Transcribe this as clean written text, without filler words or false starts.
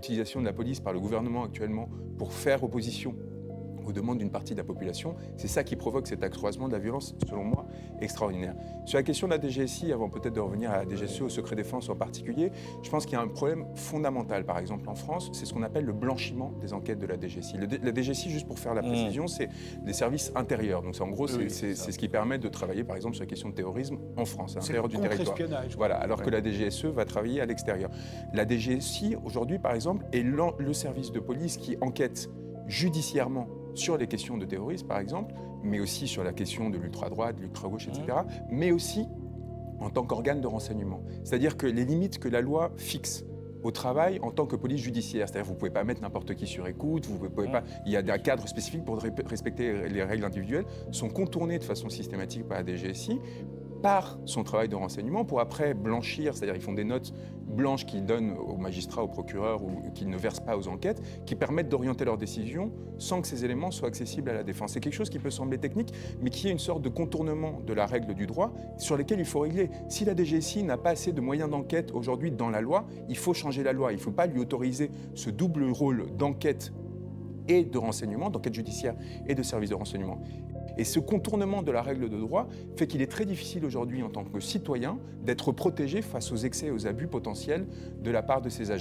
l'utilisation de la police par le gouvernement actuellement pour faire opposition aux demandes d'une partie de la population, c'est ça qui provoque cet accroissement de la violence, selon moi, extraordinaire. Sur la question de la DGSI, avant peut-être de revenir à la DGSE, au secret défense en particulier, je pense qu'il y a un problème fondamental, par exemple en France, c'est ce qu'on appelle le blanchiment des enquêtes de la DGSI. La DGSI, juste pour faire la précision, c'est des services intérieurs. Donc en gros, c'est ce qui permet de travailler, par exemple, sur la question de terrorisme en France, à l'intérieur du territoire. Voilà, alors que la DGSE va travailler à l'extérieur. La DGSI, aujourd'hui, par exemple, est le service de police qui enquête judiciairement sur les questions de terrorisme, par exemple, mais aussi sur la question de l'ultra-droite, de l'ultra-gauche, etc., mais aussi en tant qu'organe de renseignement. C'est-à-dire que les limites que la loi fixe au travail en tant que police judiciaire, c'est-à-dire que vous ne pouvez pas mettre n'importe qui sur écoute, vous pouvez pas, il y a des cadres spécifiques pour respecter les règles individuelles, sont contournés de façon systématique par la DGSI, par son travail de renseignement pour après blanchir, c'est-à-dire ils font des notes blanches qu'ils donnent aux magistrats, aux procureurs ou qu'ils ne versent pas aux enquêtes, qui permettent d'orienter leurs décisions sans que ces éléments soient accessibles à la défense. C'est quelque chose qui peut sembler technique, mais qui est une sorte de contournement de la règle du droit sur lesquels il faut régler. Si la DGSI n'a pas assez de moyens d'enquête aujourd'hui dans la loi, il faut changer la loi. Il ne faut pas lui autoriser ce double rôle d'enquête et de renseignement, d'enquête judiciaire et de service de renseignement. Et ce contournement de la règle de droit fait qu'il est très difficile aujourd'hui en tant que citoyen d'être protégé face aux excès et aux abus potentiels de la part de ces agents.